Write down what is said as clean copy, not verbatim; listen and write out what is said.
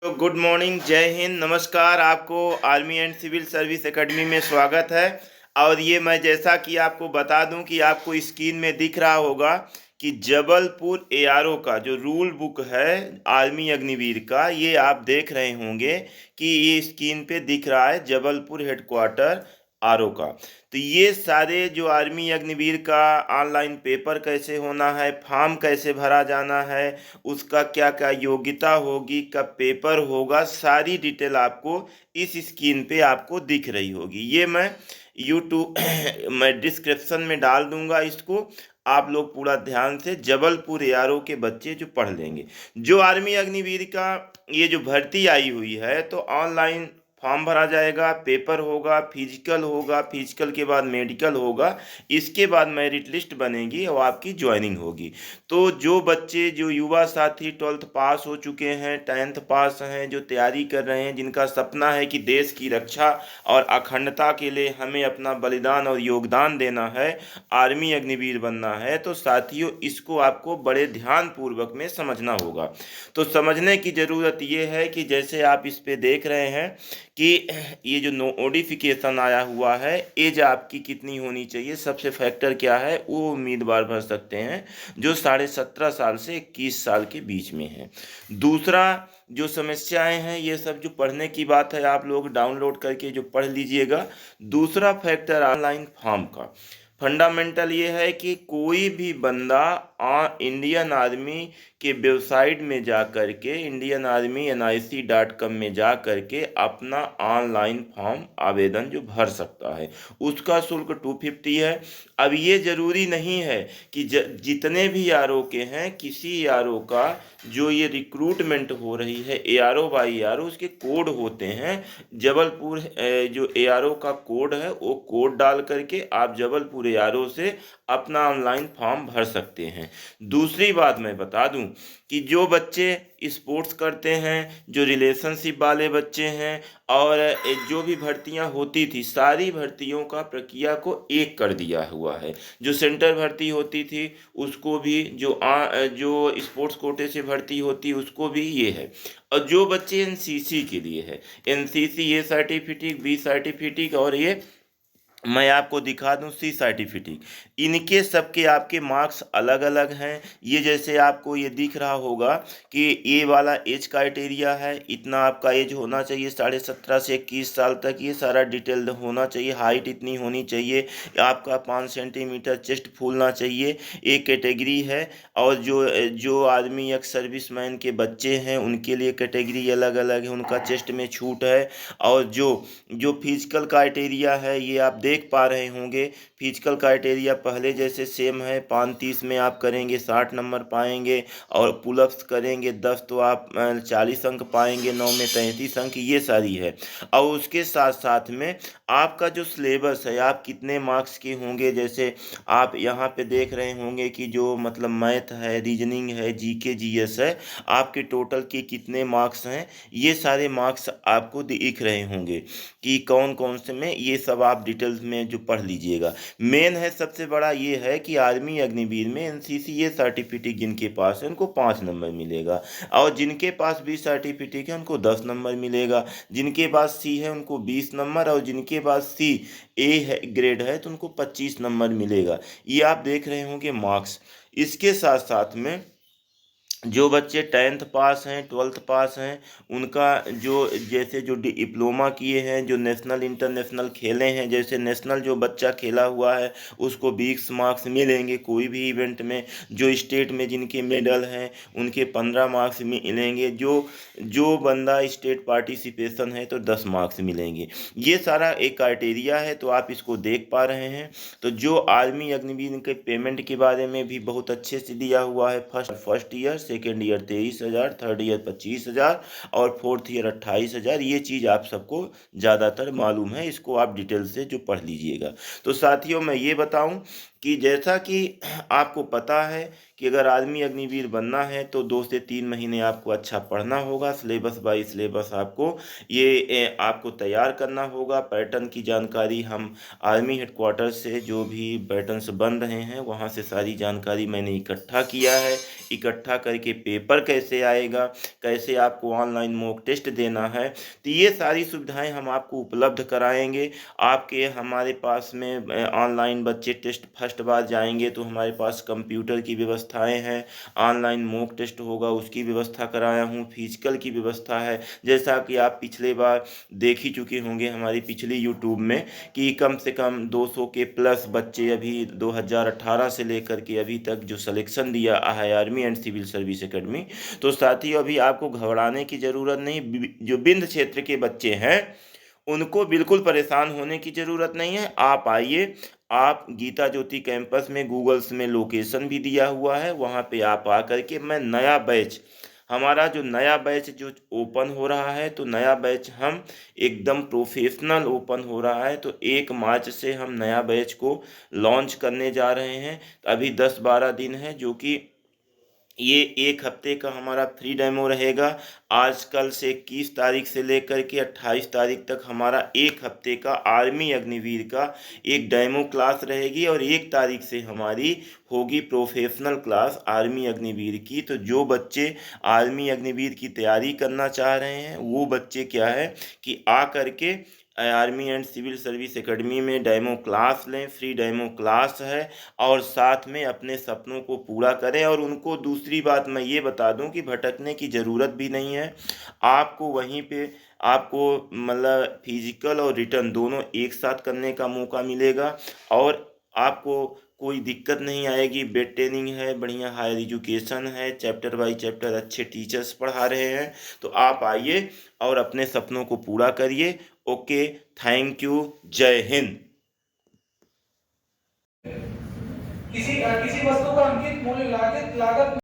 तो good morning, जय हिंद, नमस्कार। आपको army and civil service academy में स्वागत है। और ये मैं जैसा कि आपको बता दूं कि आपको स्क्रीन में दिख रहा होगा कि जबलपुर एआरओ का जो रूल बुक है आर्मी अग्निवीर का, ये आप देख रहे होंगे कि ये स्क्रीन पे दिख रहा है जबलपुर हेडक्वार्टर आरओ का। तो ये सारे जो आर्मी अग्निवीर का ऑनलाइन पेपर कैसे होना है, फॉर्म कैसे भरा जाना है, उसका क्या क्या योग्यता होगी, कब पेपर होगा, सारी डिटेल आपको इस स्क्रीन पे आपको दिख रही होगी। ये मैं यूट्यूब मैं डिस्क्रिप्शन में डाल दूंगा इसको। आप लोग पूरा ध्यान से जबलपुर एआरओ के बच्चे जो पढ़ लेंगे। जो आर्मी अग्निवीर का ये जो भर्ती आई हुई है, तो ऑनलाइन फॉर्म भरा जाएगा, पेपर होगा, फिजिकल होगा, फिजिकल के बाद मेडिकल होगा, इसके बाद मेरिट लिस्ट बनेगी और आपकी ज्वाइनिंग होगी। तो जो बच्चे, जो युवा साथी 12th पास हो चुके हैं, 10th पास हैं, जो तैयारी कर रहे हैं, जिनका सपना है कि देश की रक्षा और अखंडता के लिए हमें अपना बलिदान और योगदान देना है, आर्मी अग्निवीर बनना है, तो साथियों इसको आपको बड़े ध्यान पूर्वक में समझना होगा। तो समझने की ज़रूरत ये है कि जैसे आप इस पे देख रहे हैं कि ये जो नोटिफिकेशन आया हुआ है, एज आपकी कितनी होनी चाहिए, सबसे फैक्टर क्या है, वो उम्मीदवार भर सकते हैं जो 17.5 साल से 21 साल के बीच में है। दूसरा, जो समस्याएं हैं, ये सब जो पढ़ने की बात है, आप लोग डाउनलोड करके जो पढ़ लीजिएगा। दूसरा फैक्टर ऑनलाइन फॉर्म का फंडामेंटल ये है कि कोई भी बंदा इंडियन आर्मी के वेबसाइट में जा कर के, indianarmy.nic.com में जा कर के अपना ऑनलाइन फॉर्म आवेदन जो भर सकता है। उसका शुल्क 250 है। अब ये ज़रूरी नहीं है कि जितने भी आरओ के हैं, किसी आरओ का जो ये रिक्रूटमेंट हो रही है एआरओ बाई एआरओ, उसके कोड होते हैं। जबलपुर जो एआरओ का कोड है, वो कोड डाल करके आप जबलपुर एआरओ से अपना ऑनलाइन फॉर्म भर सकते हैं। दूसरी बात मैं बता दूं कि जो बच्चे स्पोर्ट्स करते हैं, जो रिलेशनशिप वाले बच्चे हैं, और जो भी भर्तियां होती थी, सारी भर्तियों का प्रक्रिया को एक कर दिया हुआ है। जो सेंटर भर्ती होती थी उसको भी, जो स्पोर्ट्स कोटे से भर्ती होती उसको भी ये है। और जो बच्चे एनसीसी के लिए है, NCC A certificate, B certificate, और ये मैं आपको दिखा दूं सी सर्टिफिकेट, इनके सबके आपके मार्क्स अलग अलग हैं। ये जैसे आपको ये दिख रहा होगा कि ये वाला एज क्राइटेरिया है, इतना आपका एज होना चाहिए, 17.5 से 21 साल तक, ये सारा डिटेल होना चाहिए। हाइट इतनी होनी चाहिए, आपका 5 सेंटीमीटर चेस्ट फूलना चाहिए, एक कैटेगरी है। और जो जो आर्मी एक्स सर्विसमैन के बच्चे हैं उनके लिए कैटेगरी अलग अलग है, उनका चेस्ट में छूट है। और जो जो फिजिकल क्राइटेरिया है, ये आप देख पा रहे होंगे, फिजिकल क्राइटेरिया पहले जैसे सेम है। 35 में आप करेंगे 60 नंबर पाएंगे, और पुलअप्स करेंगे 10 तो आप 40 अंक पाएंगे, 9 में 33 अंक, ये सारी है। और उसके साथ साथ में आपका जो सिलेबस है, आप कितने मार्क्स के होंगे, जैसे आप यहाँ पे देख रहे होंगे कि जो मतलब मैथ है, रीजनिंग है, जीके जीएस है, आपके टोटल के कितने मार्क्स हैं, ये सारे मार्क्स आपको दिख रहे होंगे कि कौन कौन से में, ये सब आप डिटेल्स में जो पढ़ लीजिएगा। मेन है, सबसे बड़ा ये है कि आर्मी अग्निवीर में एनसीसी ये सर्टिफिकेट जिनके पास है उनको 5 नंबर मिलेगा, और जिनके पास भी सर्टिफिकेट है उनको 10 नंबर मिलेगा, जिनके पास सी है उनको 20 नंबर, और जिनके पास सी ए है ग्रेड है तो उनको 25 नंबर मिलेगा। ये आप देख रहे होंगे मार्क्स। इसके साथ साथ में जो बच्चे 10th पास हैं, 12th पास हैं, उनका जो जैसे जो डिप्लोमा किए हैं, जो नेशनल इंटरनेशनल खेले हैं, जैसे नेशनल जो बच्चा खेला हुआ है उसको 20 मार्क्स मिलेंगे कोई भी इवेंट में। जो स्टेट में जिनके मेडल हैं उनके 15 मार्क्स मिलेंगे। जो जो बंदा स्टेट पार्टिसिपेशन है तो 10 मार्क्स मिलेंगे। ये सारा एक क्राइटेरिया है, तो आप इसको देख पा रहे हैं। तो जो आर्मी अग्निवीर के पेमेंट के बारे में भी बहुत अच्छे से दिया हुआ है। First year, second year 23,000, third year 25,000, और फोर्थ ईयर 28,000। ये चीज़ आप सबको ज़्यादातर मालूम है, इसको आप डिटेल से जो पढ़ लीजिएगा। तो साथियों मैं ये बताऊं कि जैसा कि आपको पता है कि अगर आर्मी अग्निवीर बनना है तो 2 से 3 महीने आपको अच्छा पढ़ना होगा, सिलेबस बाई सिलेबस आपको आपको तैयार करना होगा। पैटर्न की जानकारी हम आर्मी हेडक्वार्टर से जो भी पैटर्न्स बन रहे हैं वहाँ से सारी जानकारी मैंने इकट्ठा किया है। इकट्ठा करके पेपर कैसे आएगा, कैसे आपको ऑनलाइन मॉक टेस्ट देना है, तो ये सारी सुविधाएं हम आपको उपलब्ध कराएंगे। आपके हमारे पास में ऑनलाइन बच्चे टेस्ट फर्स्ट बार जाएंगे तो हमारे पास कंप्यूटर की व्यवस्थाएं हैं, ऑनलाइन मॉक टेस्ट होगा उसकी व्यवस्था कराया हूँ, फिजिकल की व्यवस्था है। जैसा कि आप पिछले बार देख ही चुके होंगे हमारी पिछली यूट्यूब में कि कम से कम 200 के प्लस बच्चे अभी 2018 से लेकर के अभी तक जो सिलेक्शन दिया है army and civil service academy. तो साथियों अभी आपको घबराने की ज़रूरत नहीं। जो बिंद क्षेत्र के बच्चे हैं उनको बिल्कुल परेशान होने की ज़रूरत नहीं है। आप आइए, आप गीता ज्योति कैंपस में गूगल्स में लोकेशन भी दिया हुआ है, वहाँ पे आप आकर के मैं नया बैच, हमारा जो नया बैच जो ओपन हो रहा है, तो नया बैच हम एकदम प्रोफेशनल ओपन हो रहा है। तो 1 मार्च से हम नया बैच को लॉन्च करने जा रहे हैं। अभी 10-12 दिन है, जो कि ये 1 हफ्ते का हमारा फ्री डेमो रहेगा। आजकल से 21 तारीख से लेकर के 28 तारीख तक हमारा 1 हफ्ते का आर्मी अग्निवीर का एक डेमो क्लास रहेगी, और 1 तारीख से हमारी होगी प्रोफेशनल क्लास आर्मी अग्निवीर की। तो जो बच्चे आर्मी अग्निवीर की तैयारी करना चाह रहे हैं वो बच्चे क्या है कि आ करके army and civil service academy में डेमो क्लास लें, फ्री डेमो क्लास है, और साथ में अपने सपनों को पूरा करें। और उनको दूसरी बात मैं ये बता दूं कि भटकने की ज़रूरत भी नहीं है। आपको वहीं पे आपको मतलब फिजिकल और रिटर्न दोनों एक साथ करने का मौका मिलेगा, और आपको कोई दिक्कत नहीं आएगी। बेड ट्रेनिंग है, बढ़िया हायर एजुकेशन है, चैप्टर बाई चैप्टर अच्छे टीचर्स पढ़ा रहे हैं। तो आप आइए और अपने सपनों को पूरा करिए। ओके, थैंक यू, जय हिंद। किसी किसी वस्तु का अंकित मूल्य लागत लागत